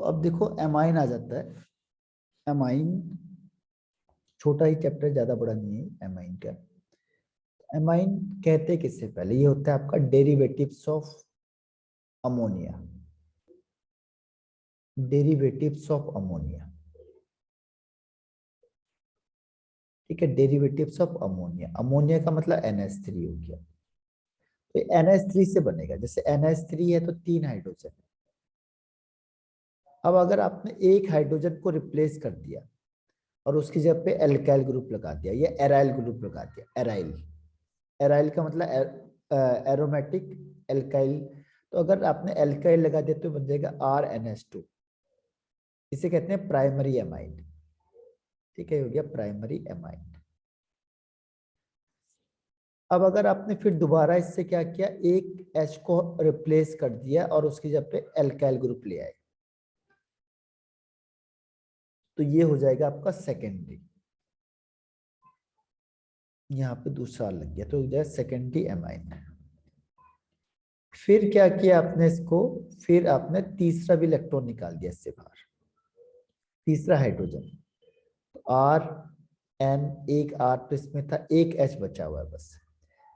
अब देखो एमाइन आ जाता है। एमाइन छोटा ही चैप्टर, ज्यादा बड़ा नहीं है एमाइन का। एमाइन कहते किससे पहले, ये होता है आपका derivatives of ammonia. Derivatives of ammonia, ठीक है। डेरिवेटिव्स ऑफ अमोनिया, अमोनिया का मतलब NH3 हो गया। तो NH3 से बनेगा, जैसे NH3 है तो 3 हाइड्रोजन। अब अगर आपने एक हाइड्रोजन को रिप्लेस कर दिया और उसकी जगह पे एल्काइल ग्रुप लगा दिया या एराइल ग्रुप लगा दिया, एराइल, एराइल का मतलब एरोमेटिक एल्काइल। तो अगर आपने एल्काइल लगा दिया तो बन जाएगा RNH2। इसे कहते हैं प्राइमरी एमाइन, ठीक है, हो गया प्राइमरी एमाइन। अब अगर आपने फिर दोबारा इससे क्या किया, एक H को रिप्लेस कर दिया और उसकी जगह पे एल्काइल ग्रुप ले आए, तो ये हो जाएगा आपका सेकेंडरी। यहाँ पे दूसरा लग गया तो हो जाए सेकेंडरी एमाइन। फिर क्या किया आपने इसको, फिर आपने तीसरा भी इलेक्ट्रॉन निकाल दिया इससे बाहर, तीसरा हाइड्रोजन। तो RN, एक R तो इसमें था, एक H बचा हुआ है बस।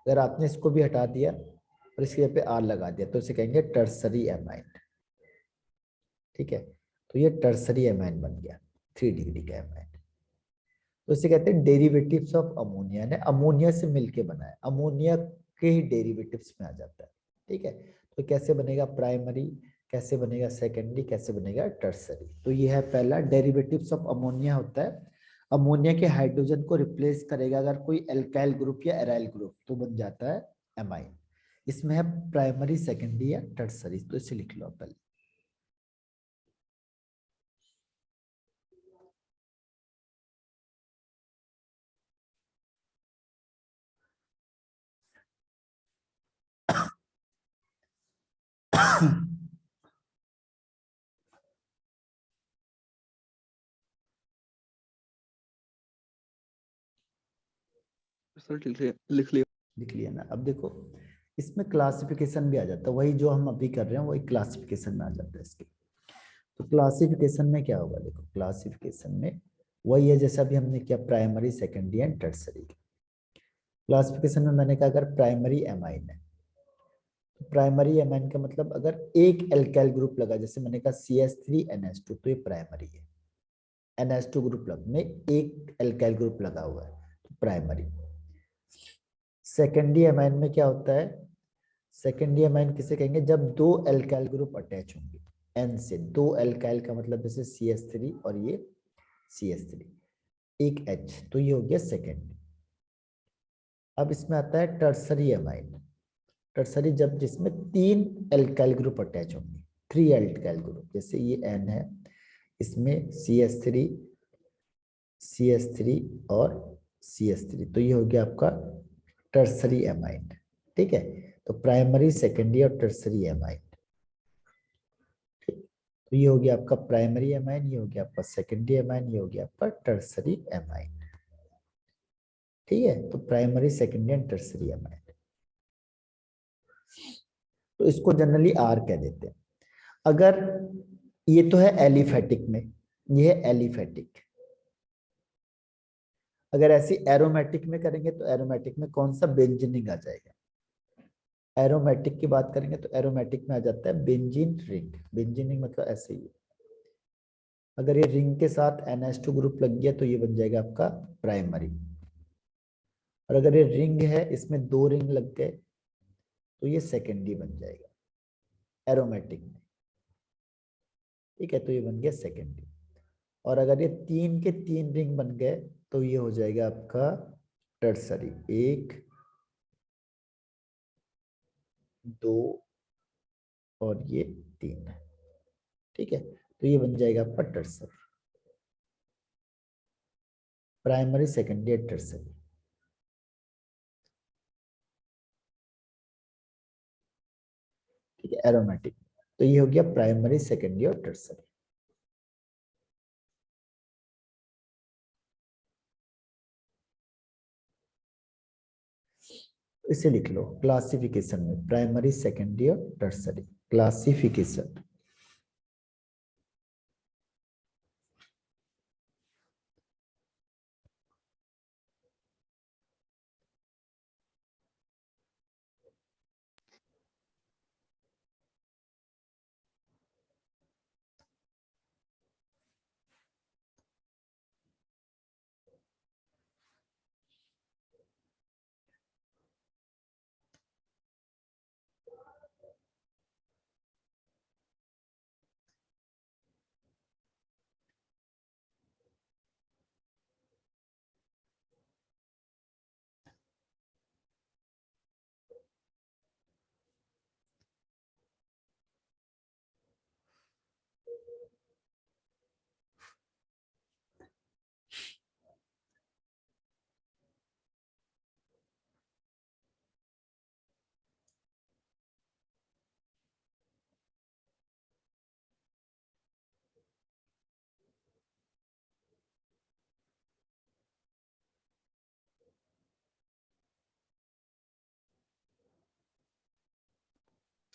अगर आपने इसको भी हटा दिया और इसके जगह पे R लगा दिया तो इसे कहेंगे टर्सरी एमाइन, ठीक है। तो ये टर्सरी एमाइन बन गया, 3 डिग्री का एमाइन। तो इसे कहते हैं डेरिवेटिव्स ऑफ अमोनिया, ने अमोनिया से मिलके बना है, अमोनिया के ही डेरिवेटिव्स में आ जाता है, ठीक है। तो कैसे बनेगा प्राइमरी, कैसे बनेगा सेकेंडरी, कैसे बनेगा टर्सरी। तो ये है पहला, डेरिवेटिव्स ऑफ अमोनिया होता है अमोनिया के हाइड्रोजन को रिप्लेस करेगा अगर कोई एल्काइल ग्रुप या एराइल ग्रुप, तो बन जाता है एमाइन। इसमें है प्राइमरी, सेकेंडरी या टर्सरी, तो इसे लिख लो पहले। सर लिख लिया। लिख लिया ना। अब देखो इसमें क्लासिफिकेशन भी आ जाता है, वही जो हम अभी कर रहे हैं वही क्लासिफिकेशन में आ जाता है इसके। तो क्लासिफिकेशन में क्या होगा, देखो क्लासिफिकेशन में वही है जैसा भी हमने किया, primary, secondary and tertiary. Classification में मैंने कहा अगर प्राइमरी एमाइन है, तो प्राइमरी एमाइन का मतलब अगर एक एल्काइल ग्रुप लगा, जैसे मैंने कहा CH3NH2, तो ये प्राइमरी है। NH2 ग्रुप लग में एक एल्काइल ग्रुप लगा हुआ है तो प्राइमरी। सेकेंडरी एमाइन में क्या होता है, सेकेंडरी एमाइन किसे कहेंगे, जब दो एल्काइल ग्रुप अटैच होंगे N से, दो एल्काइल का मतलब जैसे CH3 और ये CH3, एक H, तो ये हो गया सेकेंडरी। अब इसमें आता है टर्सरी एमाइन। टर्सरी जब जिसमें 3 एल्काइल ग्रुप अटैच होंगे, 3 एल्काइल ग्रुप, जैसे ये N है, इसमें CH3, CH3 और CH3, तो ये हो गया आपका टर्सरी एमाइन, ठीक है। तो प्राइमरी, सेकेंडरी और टर्सरी एमाइन, तो ये हो गया आपका प्राइमरी एमाइन, ये हो गया आपका सेकेंडरी एमाइन, ये हो गया आपका टर्सरी एमाइन, ठीक है। तो primary, secondary and tertiary amine, तो इसको जनरली R कह देते हैं। अगर ये तो है एलिफेटिक में, ये है एलिफेटिक। अगर ऐसी एरोमेटिक में करेंगे तो एरोमेटिक में कौन सा, बेंजीनिक आ जाएगा। एरोमेटिक की बात करेंगे तो एरोमेटिक में आ जाता है बेंजीन रिंग। बेंजीनिक मतलब ऐसे ही, अगर ये रिंग के साथ NH2 ग्रुप लग गया तो ये बन जाएगा आपका प्राइमरी। और अगर ये रिंग है, इसमें 2 रिंग लग गए तो ये सेकेंडरी बन जाएगा एरोमेटिक में, ठीक है। तो ये बन गया सेकेंडरी। और अगर ये 3 के 3 रिंग बन गए तो ये हो जाएगा आपका टर्सरी, 1, 2 और ये 3, ठीक है। तो ये बन जाएगा आपका टर्सरी, प्राइमरी, सेकेंडरी, टर्सरी, ठीक है, एरोमेटिक। तो ये हो गया प्राइमरी, सेकेंडरी और टर्सरी। इसे लिख लो क्लासिफिकेशन में, प्राइमरी, सेकेंडरी और टर्सरी क्लासिफिकेशन।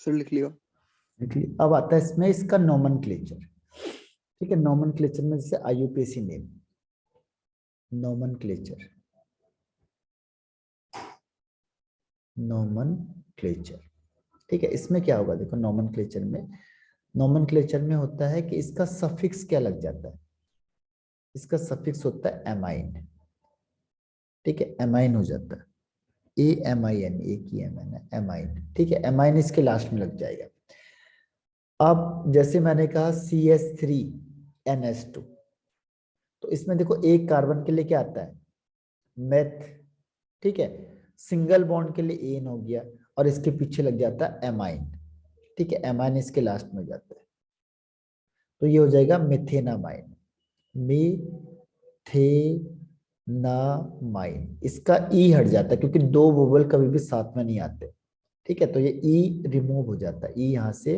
सर लिख लिया। देखिए अब आता है इसमें इसका नोमेनक्लेचर। ठीक है, नोमेनक्लेचर में जैसे आईयूपीएसी नेम, नोमेनक्लेचर, नोमेनक्लेचर। ठीक है, इसमें क्या होगा देखो, नोमेनक्लेचर में, नोमेनक्लेचर में होता है कि इसका सफिक्स क्या लग जाता है, इसका सफिक्स होता है एमाइन। ठीक है, एमाइन हो जाता है, AMIN, एक ही एमएन है, एमाइन। ठीक है, एमाइन इसके लास्ट में लग जाएगा। अब जैसे मैंने कहा CH3NH2, तो इसमें देखो एक कार्बन के लिए क्या आता है, मेथ। ठीक है, सिंगल बॉन्ड के लिए एन हो गया और इसके पीछे लग जाता है एमाइन। ठीक है, एमाइन इसके लास्ट में जाता है, तो ये हो जाएगा मिथेनामाइन, मिथेनामाइन। इसका ई हट जाता है क्योंकि दो वोवल कभी भी साथ में नहीं आते। ठीक है, तो ये ई रिमूव हो जाता है, ई यहाँ से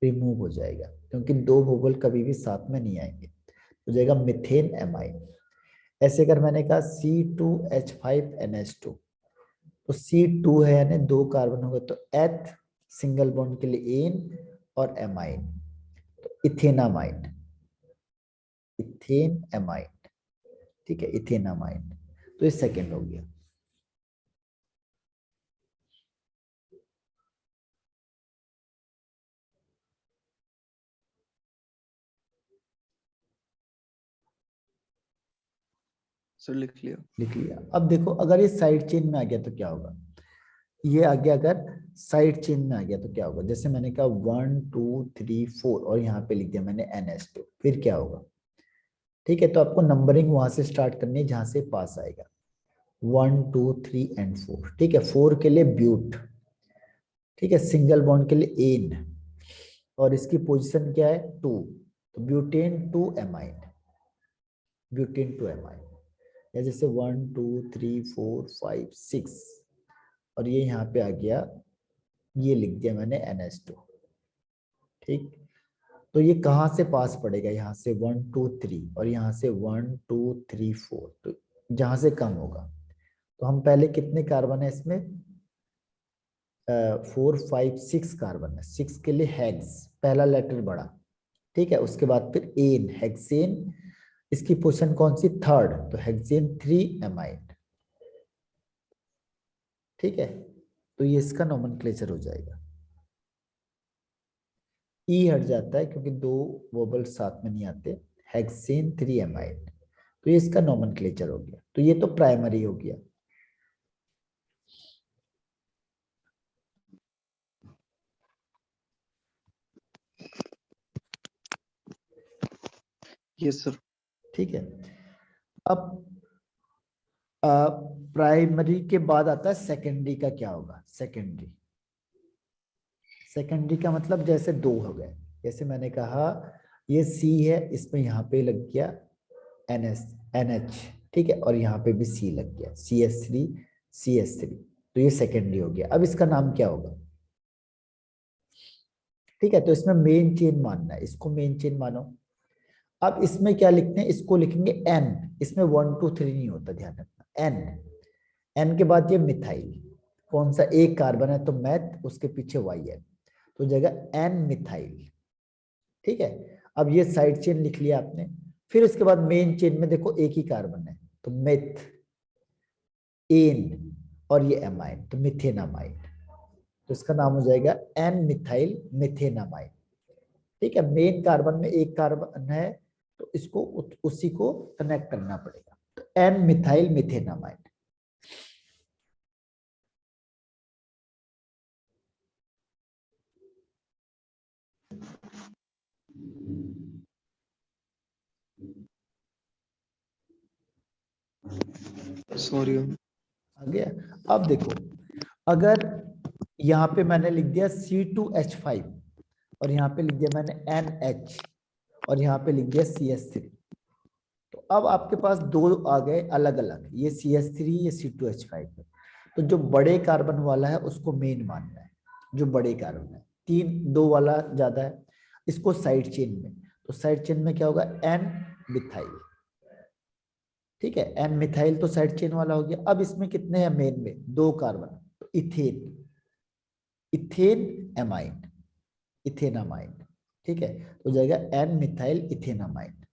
रिमूव हो जाएगा क्योंकि दो वोवल कभी भी साथ में नहीं आएंगे, हो जाएगा मिथेन एमाइन। ऐसे अगर मैंने कहा C2H5NH2, तो C2 है यानी दो कार्बन हो गए, तो एथ, सिंगल बॉन्ड के लिए एन और एमाइन, तो इथेनामाइन, इथेन एमाइन। ठीक है, इथेनामाइन, तो ये सेकेंड हो गया। सर लिख लिया। लिख लिया। अब देखो अगर ये साइड चेन में आ गया तो क्या होगा, ये आ गया अगर साइड चेन में आ गया तो क्या होगा, जैसे मैंने कहा 1 2 3 4 और यहाँ पे लिख दिया मैंने NH2, फिर क्या होगा। ठीक है, तो आपको नंबरिंग वहां से स्टार्ट करनी है जहां से पास आएगा, 1 2 3 एंड 4। ठीक है, 4 के लिए ब्यूट। ठीक है, सिंगल बॉन्ड के लिए एन और इसकी पोजीशन क्या है 2, तो ब्यूटेन 2 एमाइन, ब्यूटेन 2 एमाइन। या जैसे 1 2 3 4 5 6 और ये यहाँ पे आ गया, ये लिख दिया मैंने NH2। ठीक, तो ये कहाँ से पास पड़ेगा, यहाँ से 1 2 3 और यहाँ से 1 2 3 4, तो जहां से कम होगा। तो हम पहले कितने कार्बन है इसमें, 4 5 6 कार्बन है, 6 के लिए हेक्स, पहला लेटर बड़ा। ठीक है, उसके बाद फिर एन, हेक्सेन, इसकी पोजीशन कौन सी, थर्ड, तो हेक्सेन 3 एमाइन। ठीक है, तो ये इसका नोमेनक्लेचर हो जाएगा। ई हट जाता है क्योंकि दो वोबल साथ में नहीं आते, हेक्सेन 3 एमाइन, तो ये इसका नोमेनक्लेचर हो गया। तो ये तो प्राइमरी हो गया। Yes sir. ठीक है, अब प्राइमरी के बाद आता है सेकेंडरी का, क्या होगा सेकेंडरी। सेकेंडरी का मतलब जैसे दो हो गए, जैसे मैंने कहा ये C है, इसमें यहाँ पे लग गया NH। ठीक है, और यहाँ पे भी C लग गया, CH3 तो ये सेकेंडरी हो गया। अब इसका नाम क्या होगा। ठीक है, तो इसमें मेन चेन मानना है, इसको मेन चेन मानो। अब इसमें क्या लिखते हैं, इसको लिखेंगे N, इसमें 1 2 3 नहीं होता, ध्यान रखना, N के बाद ये मिथाइल, कौन सा एक कार्बन है तो मैथ, उसके पीछे YN, तो जगह N मिथाइल। ठीक है, अब ये साइड चेन लिख लिया आपने, फिर उसके बाद मेन चेन में देखो एक ही कार्बन है, तो मेथ, एन और ये एमाइन, तो मिथेनामाइन, तो इसका नाम हो जाएगा N मिथाइल मिथेनामाइन। ठीक है, मेन कार्बन में एक कार्बन है तो इसको उसी को कनेक्ट करना पड़ेगा, तो N मिथाइल मिथेनामाइन। सॉरी। आ गया। अब देखो अगर यहाँ पे मैंने लिख दिया C2H5 और यहाँ पे लिख दिया मैंने NH और यहाँ पे लिख दिया CH3, तो अब आपके पास दो आ गए अलग अलग, ये CH3 ये C2H5 है, तो जो बड़े कार्बन वाला है उसको मेन मानना है, जो बड़े कार्बन है, तीन दो वाला ज्यादा है, इसको साइड चेन में, तो साइड चेन में क्या होगा N मिथाइल। ठीक है, N मिथाइल तो साइड चेन वाला हो गया। अब इसमें कितने हैं मेन में, दो कार्बन, तो इथेन, इथेन एमाइड, इथेनामाइड। ठीक है, तो हो जाएगा एन मिथाइल इथेनामाइड।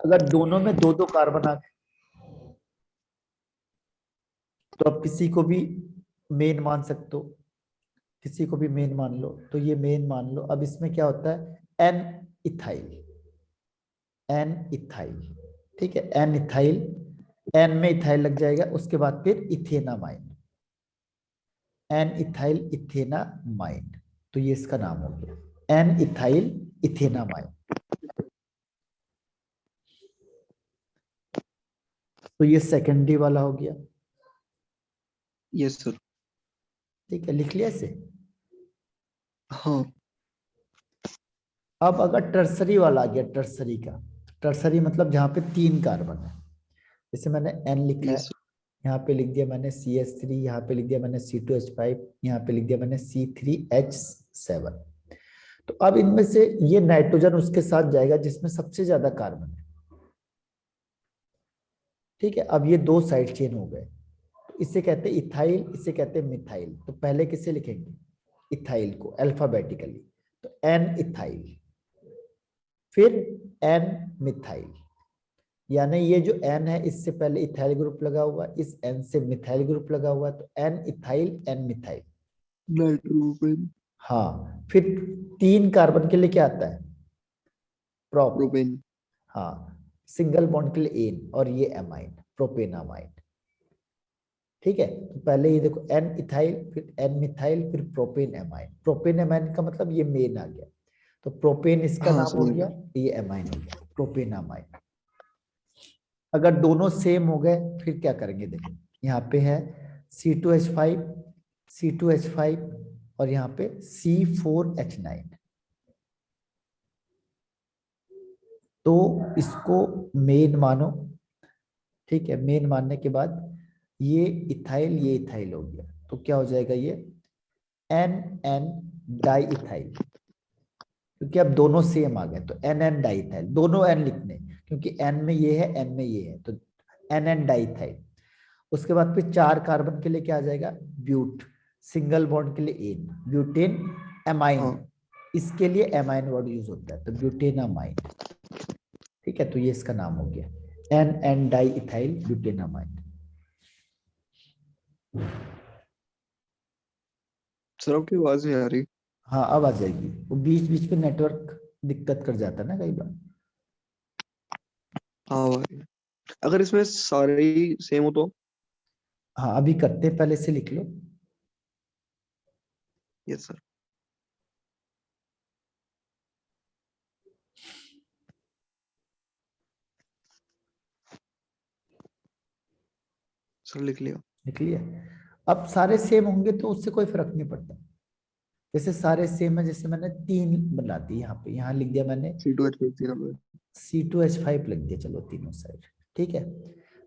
अगर दोनों में दो दो कार्बन आ गए तो अब किसी को भी मेन मान सकते हो, किसी को भी मेन मान लो, तो ये मेन मान लो। अब इसमें क्या होता है, एन इथाइल, एन इथाइल। ठीक है, एन इथाइल, एन में इथाइल लग जाएगा, उसके बाद फिर इथेनामाइड, एन इथाइल इथेनामाइड। तो ये इसका नाम हो गया एन इथाइल इथेनामाइड। तो ये सेकेंडरी वाला हो गया। Yes sir. ठीक है, लिख लिया इसे। हाँ अब अगर टर्सरी वाला आ गया, टर्सरी का, टर्सरी मतलब जहां पे 3 कार्बन है। जैसे मैंने एन लिखा है, यस यहाँ पे लिख दिया मैंने CH3, यहाँ पे लिख दिया मैंने C2H5, यहाँ पे लिख दिया मैंने C3H7। तो अब इनमें से ये नाइट्रोजन उसके साथ जाएगा जिसमें सबसे ज्यादा कार्बन है। ठीक है, अब ये दो साइड चेन हो गए, तो इसे कहते हैं इथाइल, इसे कहते हैं मिथाइल। तो पहले किसे लिखेंगे, इथाइल को अल्फाबेटिकली, तो एन इथाइल, फिर एन मिथाइल। यानी ये जो एन है इससे पहले इथाइल ग्रुप लगा हुआ, इस एन से मिथाइल ग्रुप लगा हुआ, तो N ethyl N methyl. Nitrogen हाँ, फिर 3 कार्बन के लिए क्या आता है, प्रोप। प्रोपेन। हाँ, सिंगल बॉन्ड के लिए एन, और ये एमाइन, प्रोपेनामाइड। ठीक है, तो पहले ये देखो एन इथाइल, फिर एन मिथाइल, फिर प्रोपेन एमाइन। प्रोपेन एमाइन का मतलब ये मेन आ गया, तो प्रोपेन इसका हाँ नाम हो समझ गया, गया। ये एमाइन हो गया प्रोपेनामाइड। अगर दोनों सेम हो गए फिर क्या करेंगे, देखो यहाँ पे है C2H5, C2H5, और यहाँ पे C4H9। तो इसको मेन मानो। ठीक है, मेन मानने के बाद ये इथाइल, ये इथाइल हो गया, तो क्या हो जाएगा ये एन एन डाई इथाइल। क्योंकि अब दोनों सेम आ गए तो एन एन डाई इथाइल, दोनों एन लिखने, क्योंकि एन में ये है, एन में ये है, तो एन एन डाई इथाइल। उसके बाद फिर 4 कार्बन के लिए क्या आ जाएगा, ब्यूट, सिंगल बॉन्ड के लिए एन, ब्यूटेन एमाइन। हाँ इसके लिए एमाइन वर्ड यूज होता है, तो ब्यूटेनामाइन। ठीक है, तो ये इसका नाम हो गया N N di ethyl butanamine. Sir आपकी आवाज नहीं आ रही। हाँ, अब आ जाएगी, वो बीच बीच में नेटवर्क दिक्कत कर जाता है ना कई बार। हाँ भाई, अगर इसमें सारे ही सेम हो तो। हाँ, अभी करते हैं, पहले से लिख लो। Yes sir. सर लिख लिया। लिख लिया। अब सारे सेम होंगे तो उससे कोई फर्क नहीं पड़ता। जैसे सारे सेम है, जैसे मैंने 3 बना दी यहाँ पे, यहाँ लिख दिया मैंने C2H5 C2H5 लिख दिया, चलो तीनों साइड। ठीक है,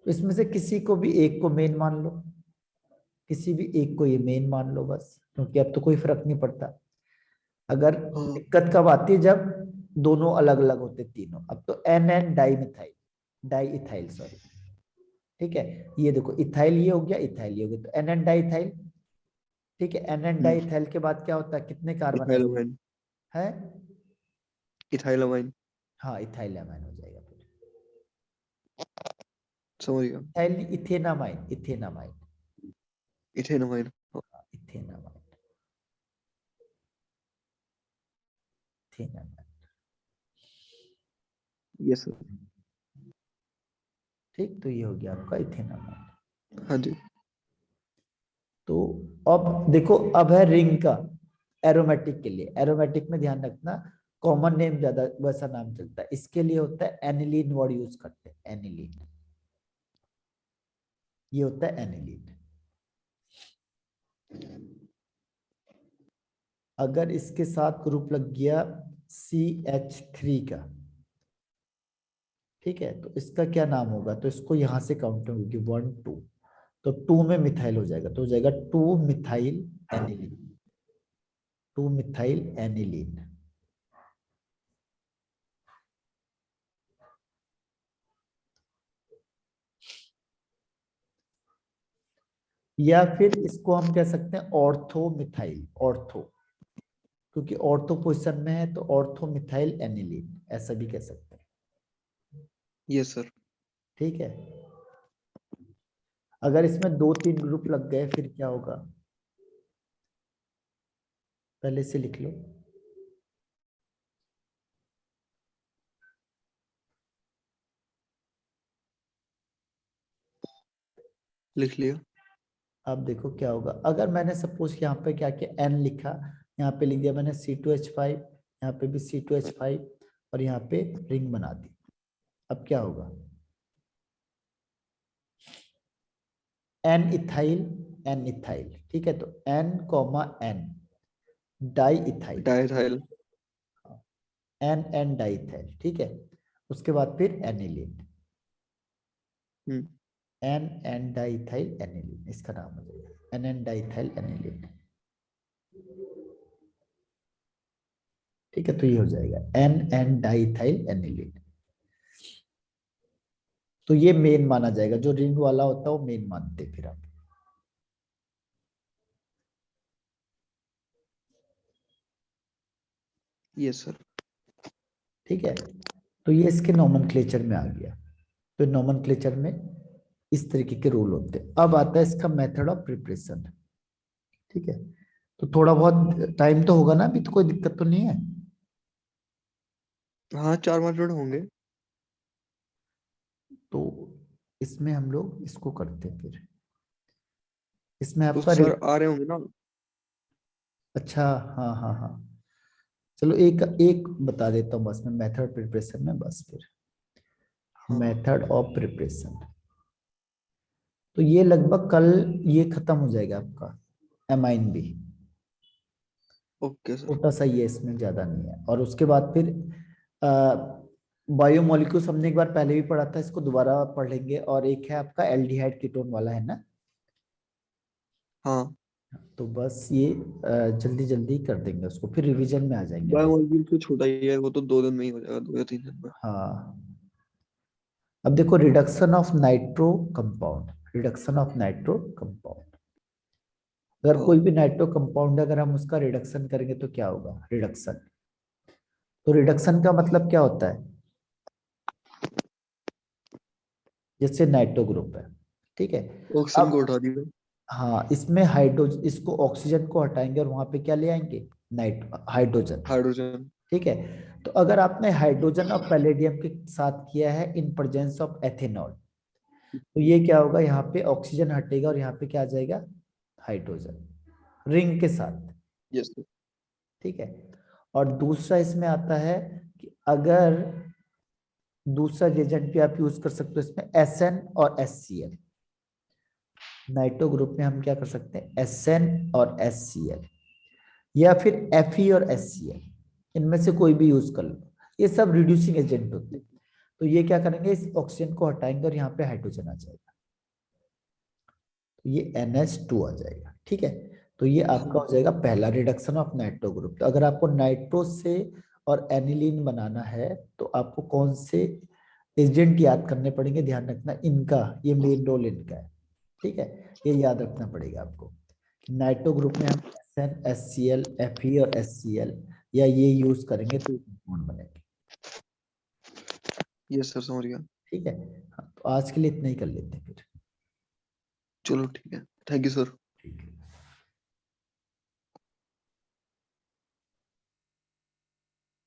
तो इसमें से किसी को भी एक को मेन मान लो, किसी भी एक को ये मेन मान लो बस, क्योंकि अब तो कोई फर्क नहीं पड़ता। अगर हाँ दिक्कत कब आती है, जब दोनों अलग अलग होते तीनों। अब तो N N dimethyl, diethyl sorry. ठीक है, ये देखो इथाइल ये हो गया, इथाइल ये हो गया, तो एन एन डाई इथाइल। ठीक है, एन एन डाई इथाइल के बाद क्या होता है, कितने कार्बन है, इथाइलामाइन। है? इथाइलामाइन। हाँ, इथाइल एमाइन हो जाएगा फिर। समझ गया। Ethyl ethanamine, ethanamine, ethanamine. Ethanamine, ethanamine. Yes sir. ठीक, तो ये हो गया आपका इथेनामाइन। हाँ जी। तो अब देखो, अब है रिंग का, एरोमेटिक के लिए। एरोमेटिक में ध्यान रखना, कॉमन नेम ज्यादा वैसा नाम चलता है, इसके लिए होता है एनिलीन वर्ड यूज करते हैं, एनिलीन। ये होता है एनिलीन। अगर इसके साथ ग्रुप लग गया CH3 का, ठीक है, तो इसका क्या नाम होगा, तो इसको यहां से काउंट होगी 1 2, तो 2 में मिथाइल हो जाएगा, तो हो जाएगा 2 मिथाइल एनिलीन, 2 मिथाइल एनिलीन। या फिर इसको हम कह सकते हैं ऑर्थो मिथाइल, ऑर्थो, क्योंकि ऑर्थो पोजिशन में है तो ऑर्थो मिथाइल एनिलीन ऐसा भी कह सकते हैं। Yes sir. ठीक है, अगर इसमें 2-3 ग्रुप लग गए फिर क्या होगा, पहले से लिख लो। लिख लिया। अब देखो क्या होगा, अगर मैंने सपोज यहाँ पे क्या किया, एन लिखा, यहाँ पे लिख दिया मैंने C2H5, यहाँ पे भी C2H5 और यहाँ पे रिंग बना दी। अब क्या होगा, एन इथाइल, एन इथाइल, ठीक है, तो N comma N di ethyl, diethyl. N N di ethyl, ठीक है, उसके बाद फिर aniline, hmm. N N di ethyl aniline इसका नाम हो जाएगा, N N di ethyl aniline. ठीक है, तो ये हो जाएगा N N di ethyl aniline. तो ये मेन माना जाएगा, जो रिंग वाला होता है वो मेन मानते फिर आप। Yes sir. ठीक है, तो ये इसके नोमेनक्लेचर में आ गया। तो नोमेनक्लेचर में इस तरीके के रूल होते हैं। अब आता है इसका मेथड ऑफ प्रिपरेशन। ठीक है, तो थोड़ा बहुत टाइम तो होगा ना, अभी तो कोई दिक्कत तो नहीं है। हाँ 4-5 मिनट होंगे। तो इसमें हम लोग इसको करते हैं फिर, इसमें तो आपका सर आ रहे होंगे ना। अच्छा, हाँ हाँ हाँ, चलो एक एक बता देता हूँ बस मैं मेथड प्रिपरेशन में, बस फिर हाँ। Method of preparation. तो ये लगभग कल ये खत्म हो जाएगा आपका एमाइन भी, ओके सर। छोटा सा ये, इसमें ज्यादा नहीं है। और उसके बाद फिर बायोमोलिक्यूल्स हमने एक बार पहले भी पढ़ा था, इसको दोबारा पढ़ लेंगे। और एक है आपका एल्डिहाइड कीटोन वाला, है ना। हाँ। तो बस ये जल्दी जल्दी कर देंगे उसको, फिर रिवीजन में आ जाएंगे हम। बायोमोलिक्यूल तो छोटा ही है, वो तो 2 दिन में ही हो जाएगा, 2 या 3 दिन में। हाँ, अब देखो reduction of nitro compound, reduction of nitro compound, अगर हाँ। कोई भी नाइट्रो कंपाउंड अगर हम उसका रिडक्शन करेंगे तो क्या होगा, रिडक्शन। तो रिडक्शन का मतलब क्या होता है, जैसे नाइट्रो ग्रुप है, ठीक है, ऑक्सीजन को अब उठा दिया। हाँ इसमें हाइड्रोजन, इसको ऑक्सीजन को हटाएंगे और वहां पे क्या ले आएंगे, नाइट हाइड्रोजन। हाइड्रोजन। ठीक है, तो अगर आपने हाइड्रोजन और पैलेडियम के साथ किया है इन प्रेजेंस ऑफ एथेनॉल, तो ये क्या होगा, यहाँ पे ऑक्सीजन हटेगा और यहाँ पे क्या आ जाएगा, हाइड्रोजन रिंग के साथ। Yes sir. ठीक है, और दूसरा इसमें आता है कि अगर दूसरा रिएजेंट भी आप यूज कर सकते हो इसमें, SN और HCl। नाइट्रो ग्रुप में हम क्या कर सकते हैं, SN और HCl, या फिर Fe और HCl, इनमें से कोई भी यूज कर लो, ये सब रिड्यूसिंग एजेंट होते हैं। तो ये क्या करेंगे, इस ऑक्सीजन को हटाएंगे और यहाँ पे हाइड्रोजन आ जाएगा, तो ये NH2 आ जाएगा। ठीक है, तो ये आपका हाँ। हो जाएगा पहला रिडक्शन ऑफ नाइट्रो ग्रुप। तो अगर आपको नाइट्रो से और एनिलीन बनाना है तो आपको कौन से एजेंट याद करने पड़ेंगे, ध्यान रखना इनका, ये मेन रोल इनका है। ठीक है, ये याद रखना पड़ेगा आपको। नाइट्रो ग्रुप में हम SN, HCl, Fe और HCl या ये यूज करेंगे तो कंपाउंड बनेंगे। यस सर, समझ गया। ठीक है, हाँ, तो आज के लिए इतना ही कर लेते हैं फिर। चलो ठीक है, थैंक यू सर।